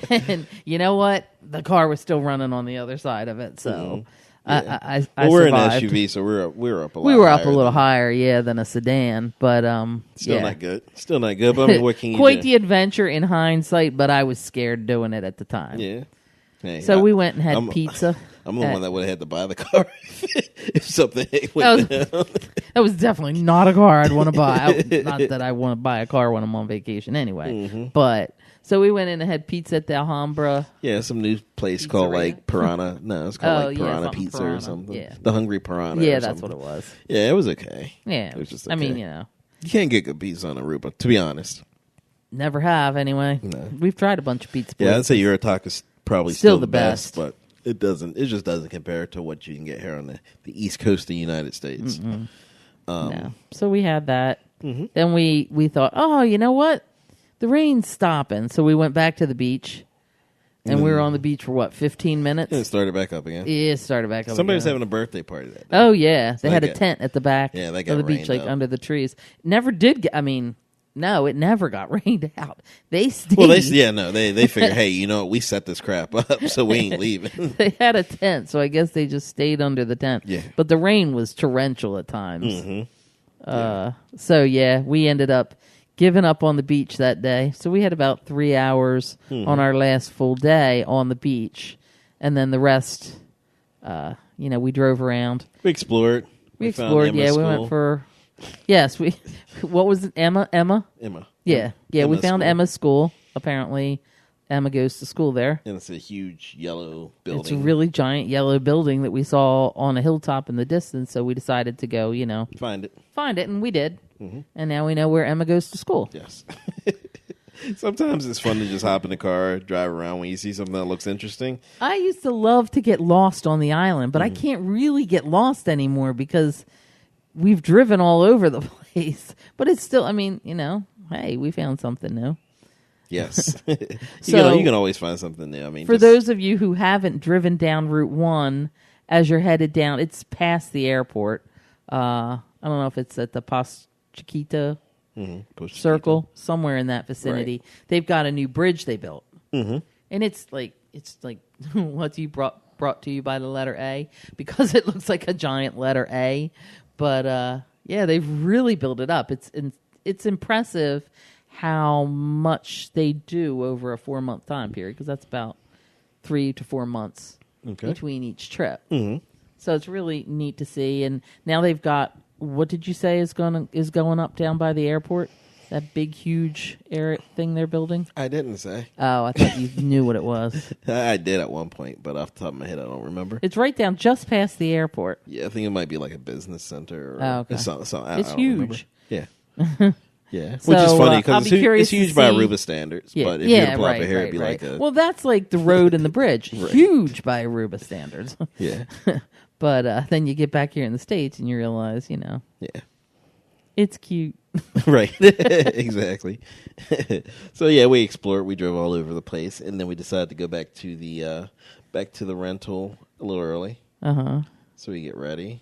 And you know what? The car was still running on the other side of it. So I we're survived. in an SUV, so we're up a lot. We were up a higher little than- higher, than a sedan. But Still yeah. not good. Still not good. But I mean, what can you Quite do? the adventure in hindsight, but I was scared doing it at the time. Yeah. Hey, So we went and had pizza. I'm the one that would have had to buy the car if something went down. That was definitely not a car I'd want to buy. Not that I want to buy a car when I'm on vacation anyway. But so we went in and had pizza at the Alhambra. Yeah, some new place called like Piranha. No, it's called Piranha Pizza Piranha. or something. Yeah. The Hungry Piranha. Yeah, or that's something. what it was. Yeah, it was okay. Yeah. It was just I mean, okay. You can't get good pizza on Aruba, to be honest. Never have anyway. No. We've tried a bunch of pizza places. Yeah, I'd say Eurotaka is probably Still still the the best, best. but it just doesn't compare to what you can get here on the East Coast of the United States. No. So we had that. Then we thought, oh, you know what? The rain's stopping. So we went back to the beach. And we were on the beach for, 15 minutes? And it started back up again. Yeah, it started back up Somebody was again. having a birthday party that day. Oh, yeah. They had a got- tent at the back Yeah, they of got the beach, rained like out. under the trees. Never did get, no, it never got rained out. They stayed. Well, they figured, hey, you know what? We set this crap up, so we ain't leaving. They had a tent, so I guess they just stayed under the tent. Yeah. But the rain was torrential at times. So, yeah, we ended up giving up on the beach that day. So we had about 3 hours on our last full day on the beach. And then the rest, we drove around. We explored. We found explored, Emma's yeah. We school. went for, yes, what was it, Emma? Emma. Yeah. We Emma's found school. Emma's school, apparently. Emma goes to school there. And it's a huge yellow building. It's a really giant yellow building that we saw on a hilltop in the distance, so we decided to go, Find it, and we did. And now we know where Emma goes to school. Yes. Sometimes it's fun to just hop in the car, drive around when you see something that looks interesting. I used to love to get lost on the island, but I can't really get lost anymore because we've driven all over the place. But it's still, hey, we found something new. Yes. you can always find something new. For those of you who haven't driven down Route 1 as you're headed down, it's past the airport. I don't know if it's at the Post Chiquita Circle, somewhere in that vicinity. Right. They've got a new bridge they built. And it's like what you brought to you by the letter A, because it looks like a giant letter A. But they've really built it up. It's impressive how much they do over a 4-month time period, because that's about 3 to 4 months between each trip. So it's really neat to see. And now they've got, what did you say is going up down by the airport? That big, huge thing they're building? I didn't say. Oh, I thought you knew what it was. I did at one point, but off the top of my head, I don't remember. It's right down just past the airport. Yeah, I think it might be like a business center. Okay. Something. It's huge. Yeah. Yeah, So, which is funny because it's huge by Aruba standards. But if you were to pull up here, it'd be like a... Well, that's like the road and the bridge. Huge by Aruba standards. Yeah. But then you get back here in the States and you realize, Yeah. It's cute. Right. Exactly. So, yeah, we explored. We drove all over the place. And then we decided to go back to the rental a little early. So we get ready.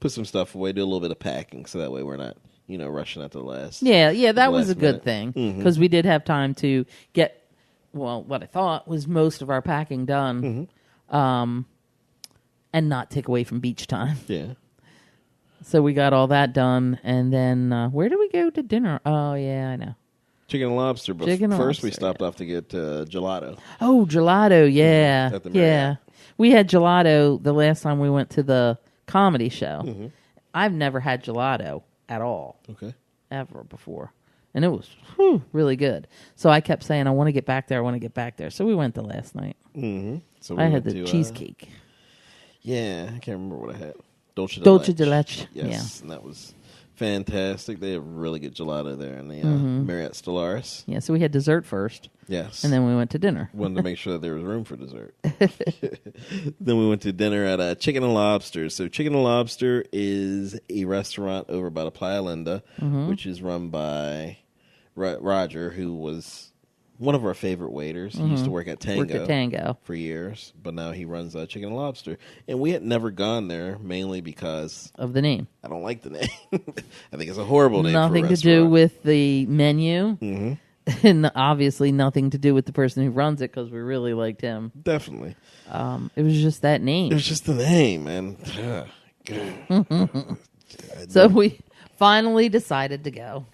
Put some stuff away. Do a little bit of packing so that way we're not... rushing at the last. Yeah, that was a minute. good thing because we did have time to get, what I thought was most of our packing done, and not take away from beach time. Yeah. So we got all that done, and then where did we go to dinner? Oh yeah, I know. Chicken and lobster. But first we stopped off to get gelato. Oh, gelato! Yeah, at the Marriott. We had gelato the last time we went to the comedy show. I've never had gelato at all. Okay. Ever before. And it was really good. So I kept saying, I want to get back there. So we went the last night. So I had the cheesecake. Yeah, I can't remember what I had. Dolce de leche. Yes, and that was fantastic. They have really good gelato there in the Marriott Stellaris. Yeah, so we had dessert first. Yes. And then we went to dinner. Wanted to make sure that there was room for dessert. Then we went to dinner at Chicken and Lobster. So Chicken and Lobster is a restaurant over by the Playa Linda, which is run by Roger, who was one of our favorite waiters. He used to work at Tango for years, but now he runs Chicken and Lobster. And we had never gone there, mainly because... of the name. I don't like the name. I think it's a horrible name. Nothing for a to do with the menu. And obviously nothing to do with the person who runs it, because we really liked him. Definitely. It was just that name. It was just the name, man. So we finally decided to go.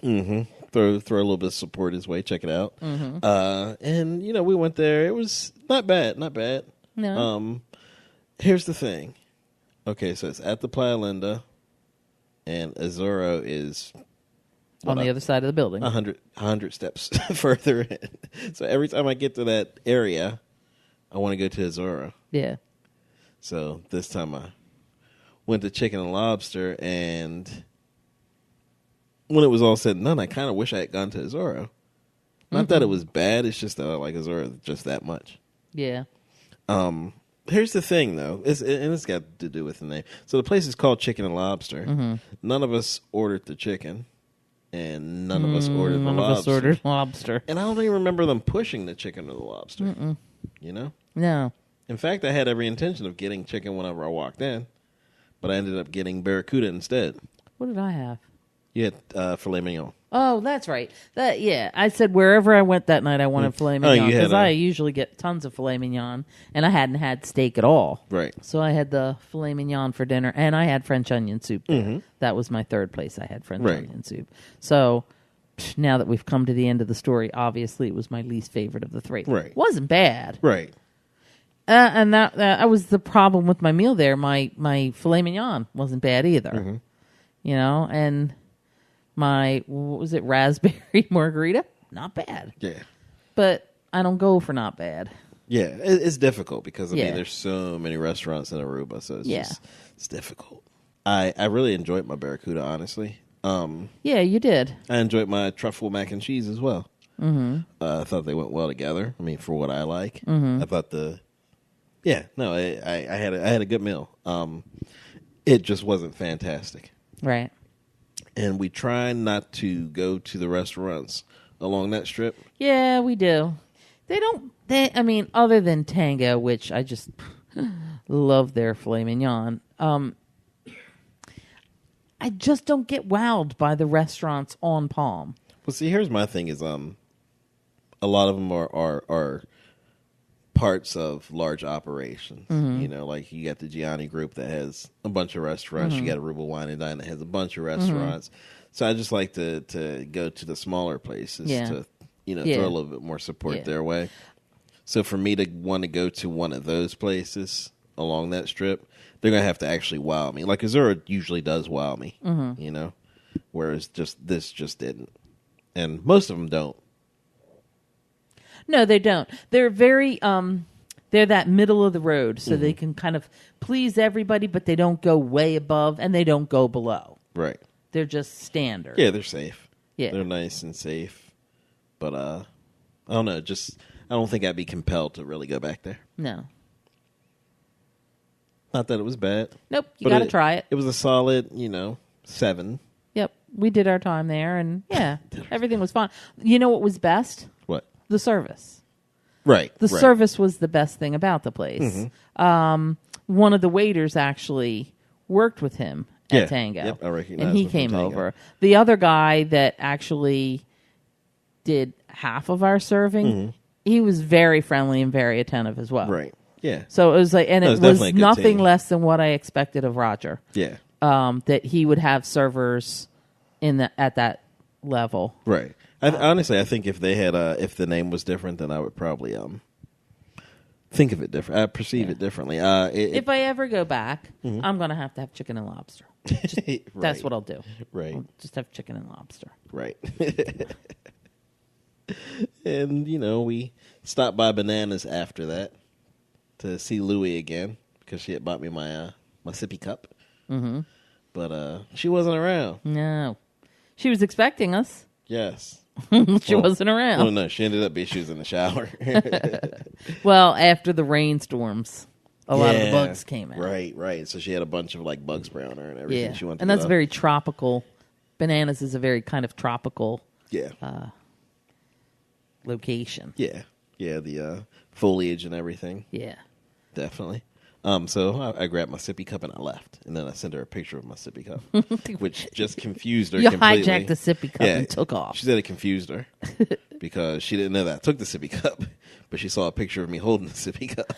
Throw a little bit of support his way. Check it out. And, we went there. It was not bad. No. Here's the thing. Okay, so it's at the Playa Linda, and Azuro is... on the other side of the building. 100 steps further in. So every time I get to that area, I want to go to Azuro. Yeah. So this time I went to Chicken and Lobster, and when it was all said and done, I kind of wish I had gone to Azuro. Not that it was bad, it's just that I like Azuro just that much. Yeah. Here's the thing, though, and it's got to do with the name. So the place is called Chicken and Lobster. None of us ordered the chicken. And none of us ordered the lobster. None of us ordered lobster. And I don't even remember them pushing the chicken or the lobster. No. In fact, I had every intention of getting chicken whenever I walked in, but I ended up getting barracuda instead. What did I have? You had filet mignon. Oh, that's right. I said wherever I went that night, I wanted filet mignon, because I usually get tons of filet mignon, and I hadn't had steak at all. Right. So I had the filet mignon for dinner, and I had French onion soup there. That was my third place I had French onion soup. So now that we've come to the end of the story, obviously it was my least favorite of the three. Right. Wasn't bad. Right. And that was the problem with my meal there. My filet mignon wasn't bad either. And my, what was it, raspberry margarita? Not bad. Yeah. But I don't go for not bad. Yeah, it's difficult because I mean, there's so many restaurants in Aruba, so it's difficult. I really enjoyed my barracuda, honestly. Yeah, you did. I enjoyed my truffle mac and cheese as well. Mm-hmm. I thought they went well together. I mean, for what I like, I thought I had a good meal. It just wasn't fantastic, right? And we try not to go to the restaurants along that strip. Yeah, we do. I mean, other than Tango, which I just love their filet mignon. I just don't get wowed by the restaurants on Palm. Well, see, here's my thing: is a lot of them are parts of large operations. Mm-hmm. You know, like you got the Gianni Group that has a bunch of restaurants. You got Aruba Wine and Dine that has a bunch of restaurants. So I just like to go to the smaller places to throw a little bit more support their way. So for me to want to go to one of those places along that strip, they're going to have to actually wow me. Like Azura usually does wow me, you know, whereas this just didn't. And most of them don't. No, they don't. They're very, they're that middle of the road, so they can kind of please everybody, but they don't go way above and they don't go below. Right. They're just standard. Yeah, they're safe. Yeah. They're nice and safe. But, I don't know, I don't think I'd be compelled to really go back there. No. Not that it was bad. Nope, you got to try it. It was a solid, 7. Yep, we did our time there, and everything was fine. You know what was best? What? The service. Right. The service was the best thing about the place. One of the waiters actually worked with him at Tango. Yep, I recognize and he him from came Tango. over. The other guy that actually did half of our serving, he was very friendly and very attentive as well. Right. Yeah. So it was like, and it was nothing team. less than what I expected of Roger. Yeah. That he would have servers at that level. Right. Honestly, I think if they had if the name was different, then I would probably think of it different. I perceive it differently. If I ever go back, I'm going to have chicken and lobster. That's what I'll do. Right. I'll just have chicken and lobster. Right. And we stopped by Bananas after that to see Louie again because she had bought me my sippy cup. Mm-hmm. But she wasn't around. No. She was expecting us. Yes. She wasn't around. Oh, no. She ended up being she was in the shower. Well, after the rainstorms, a lot of the bugs came out. Right. So she had a bunch of bug spray on her and everything. Yeah. She wanted and to that's very tropical. Bananas is a very kind of tropical location. Yeah. Yeah, the foliage and everything. Yeah. Definitely. So I grabbed my sippy cup and I left. And then I sent her a picture of my sippy cup, which just confused her completely. You hijacked the sippy cup and took off. She said it confused her because she didn't know that I took the sippy cup, but she saw a picture of me holding the sippy cup.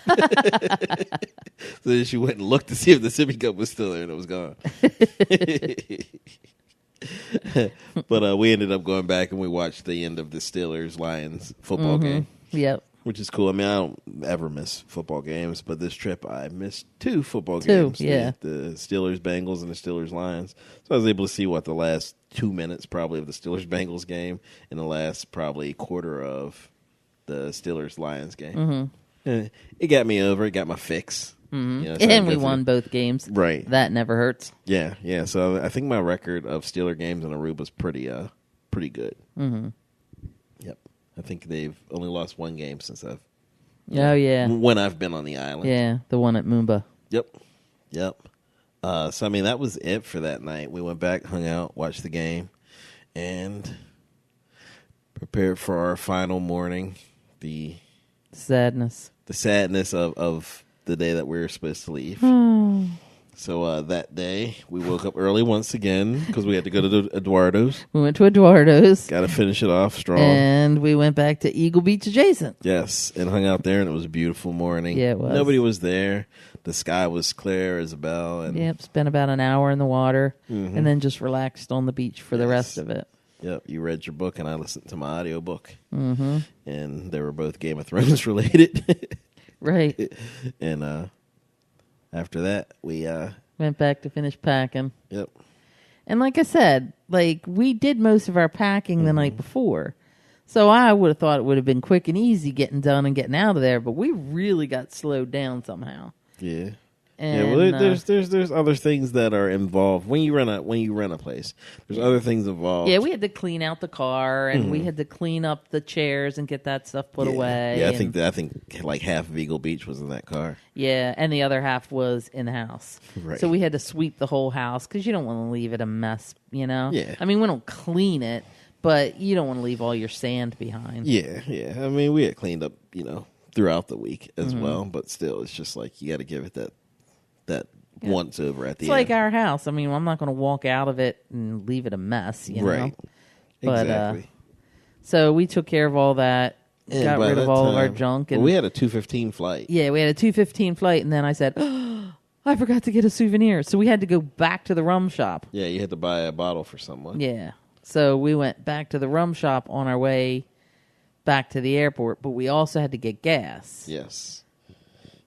So then she went and looked to see if the sippy cup was still there and it was gone. But we ended up going back and we watched the end of the Steelers-Lions football game. Yep. Which is cool. I mean, I don't ever miss football games, but this trip I missed 2 football games. Yeah. The Steelers-Bengals and the Steelers-Lions. So I was able to see, the last 2 minutes probably of the Steelers-Bengals game and the last probably quarter of the Steelers-Lions game. Mm-hmm. It got me over. It got my fix. Mm-hmm. So and we won both games. Right. That never hurts. Yeah. So I think my record of Steeler games in Aruba is pretty good. Mm-hmm. Yep. I think they've only lost 1 game since when I've been on the island. Yeah, the one at Moomba. Yep. So I mean, that was it for that night. We went back, hung out, watched the game, and prepared for our final morning. The sadness of the day that we were supposed to leave. So that day, we woke up early once again because we had to go to Eduardo's. We went to Eduardo's. Got to finish it off strong. And we went back to Eagle Beach adjacent. Yes, and hung out there, and it was a beautiful morning. Yeah, it was. Nobody was there. The sky was clear as a bell. And yep, spent about an hour in the water, and then just relaxed on the beach for the rest of it. Yep, you read your book, and I listened to my audio book. Mm-hmm. And they were both Game of Thrones related. Right. And after that, we went back to finish packing. Yep. And like I said, we did most of our packing the night before. So I would have thought it would have been quick and easy getting done and getting out of there, but we really got slowed down somehow. Yeah. And, there's other things that are involved when you rent a place. There's other things involved. Yeah, we had to clean out the car and we had to clean up the chairs and get that stuff put away. Yeah, I think like half of Eagle Beach was in that car. Yeah, and the other half was in the house. Right. So we had to sweep the whole house because you don't want to leave it a mess, you know? Yeah. I mean, we don't clean it, but you don't want to leave all your sand behind. Yeah. I mean, we had cleaned up, throughout the week as well, but still, it's just like you got to give it that once over at the end. It's like our house. I mean, I'm not going to walk out of it and leave it a mess, you know? Right. But, exactly. So we took care of all that, got rid of all of our junk. And we had a 2:15 flight. Yeah, we had a 2:15 flight, and then I said, oh, I forgot to get a souvenir. So we had to go back to the rum shop. Yeah, you had to buy a bottle for someone. Yeah. So we went back to the rum shop on our way back to the airport, but we also had to get gas. Yes,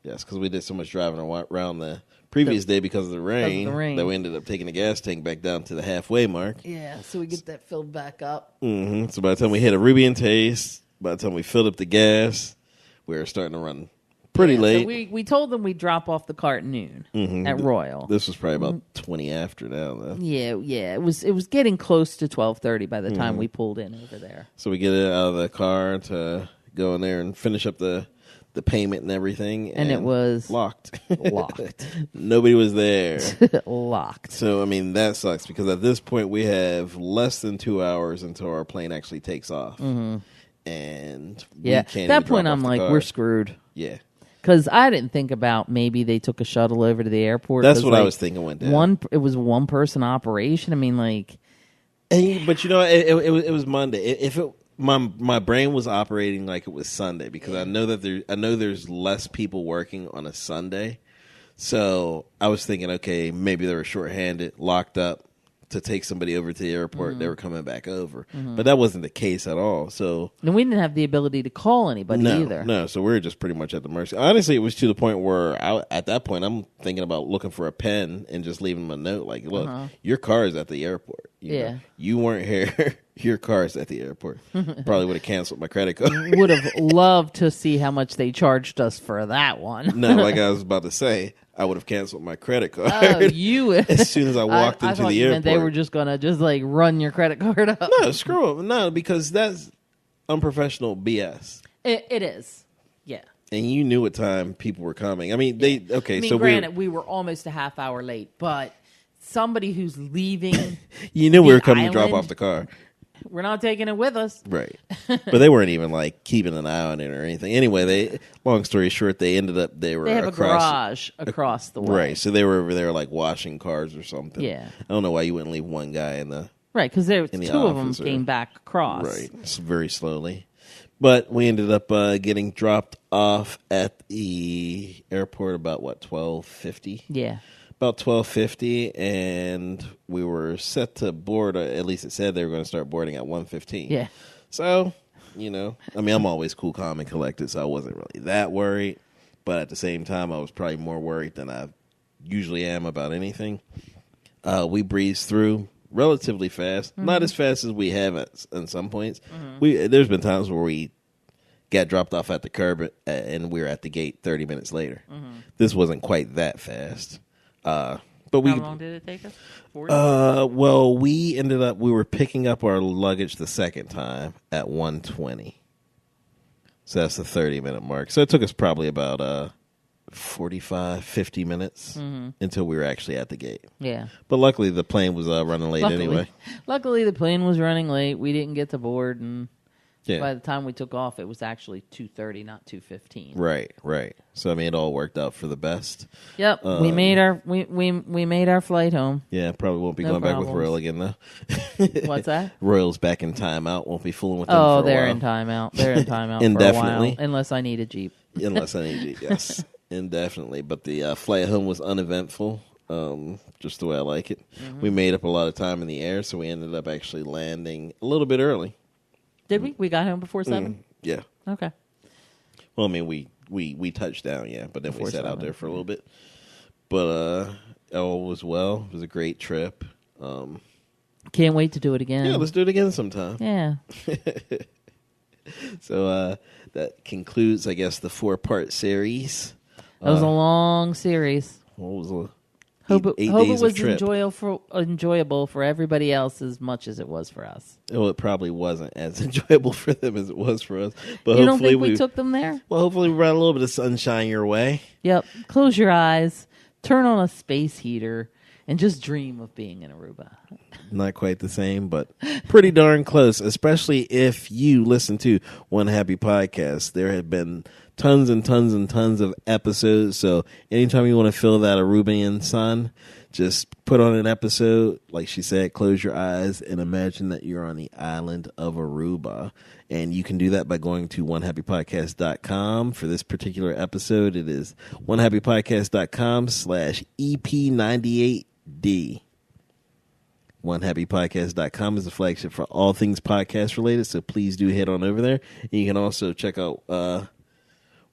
because we did so much driving around the previous day because of the rain that we ended up taking the gas tank back down to the halfway mark. Yeah, so we get that filled back up. Mm-hmm. So by the time we hit Arubian Taste, by the time we filled up the gas, we were starting to run pretty late. So we told them we'd drop off the car at noon at Royal. This was probably about 20 after now, though. Yeah. It was getting close to 12:30 by the time we pulled in over there. So we get it out of the car to go in there and finish up the payment and everything. And it was locked. Locked. Nobody was there. Locked. So, I mean, that sucks because at this point we have less than 2 hours until our plane actually takes off. Mm-hmm. And we can't at that point I'm like, we're screwed. Yeah. Because I didn't think about maybe they took a shuttle over to the airport. That's what I was thinking went down. It was one person operation. I mean, like... But, it was Monday. If it... My brain was operating like it was Sunday because I know there's less people working on a Sunday, so I was thinking, okay, maybe they were shorthanded, locked up to take somebody over to the airport. They were coming back over, but that wasn't the case at all. So, and we didn't have the ability to call anybody either. No, so we were just pretty much at the mercy. Honestly, it was to the point where at that point I'm thinking about looking for a pen and just leaving them a note like, look, your car is at the airport. You know, you weren't here. Your car's at the airport. Probably would have canceled my credit card. Would have loved to see how much they charged us for that one. No, like I was about to say, I would have canceled my credit card. Oh, you as soon as I walked into the airport. They were just gonna run your credit card up. No, screw them. No, because that's unprofessional BS. It is. Yeah. And you knew what time people were coming. I mean, so granted, we were almost a half hour late, but somebody who's leaving, you knew we were coming to drop off the car. We're not taking it with us. Right. But they weren't even like keeping an eye on it or anything. Anyway, long story short, they have a garage across the way. Right. So they were over there like washing cars or something. Yeah. I don't know why you wouldn't leave one guy in the right, because two of them came back across. Right. Very slowly. But we ended up getting dropped off at the airport about 12:50. Yeah. About 12:50, and we were set to board. At least it said they were going to start boarding at 1:15. Yeah. So, I mean, I'm always cool, calm, and collected, so I wasn't really that worried. But at the same time, I was probably more worried than I usually am about anything. We breezed through relatively fast, not as fast as we have at some points. There's been times where we got dropped off at the curb and we were at the gate 30 minutes later. This wasn't quite that fast. But how long did it take us? 40? Well, we were picking up our luggage the second time at 1:20. So that's the 30-minute mark. So it took us probably about 45, 50 minutes until we were actually at the gate. Yeah. But luckily the plane was running late anyway. Luckily the plane was running late. We didn't get to board, and yeah. By the time we took off, it was actually 2:30, not 2:15. Right. So I mean, it all worked out for the best. Yep, we made our flight home. Yeah, probably won't be going back with Royal again though. What's that? Royal's back in timeout. Won't be fooling with them. For a they're while. in timeout. They're in timeout Indefinitely. for a while, unless I need a Jeep. Unless I need a Jeep, yes, indefinitely. But the flight home was uneventful. Just the way I like it. We made up a lot of time in the air, so we ended up actually landing a little bit early. Did we? We got home before 7? Yeah. Okay. Well, I mean, we touched down, yeah, but then we sat out there for a little bit. But all was well. It was a great trip. Can't wait to do it again. Yeah, let's do it again sometime. Yeah. So that concludes, I guess, the 4-part series. That was a long series. What was Hope eight it days of was trip. enjoyable for everybody else as much as it was for us. Well, it probably wasn't as enjoyable for them as it was for us. But You don't hopefully think we took them there? Well, hopefully we brought a little bit of sunshine your way. Yep. Close your eyes, turn on a space heater, and just dream of being in Aruba. Not quite the same, but pretty darn close, especially if you listen to One Happy Podcast. There have been tons and tons and tons of episodes, so anytime you want to feel that Arubian sun, just put on an episode. Like she said, close your eyes and imagine that you're on the island of Aruba. And you can do that by going to onehappypodcast.com. For this particular episode, it is onehappypodcast.com/EP98-D. OneHappyPodcast.com is the flagship for all things podcast related, so please do head on over there. And you can also check out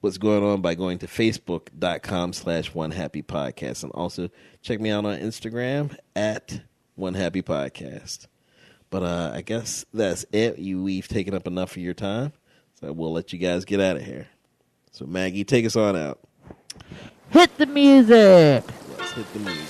what's going on by going to Facebook.com/OneHappyPodcast. And also check me out on Instagram at OneHappyPodcast. But I guess that's it. We've taken up enough of your time, so we'll let you guys get out of here. So Maggie, take us on out. Hit the music! Let's hit the music.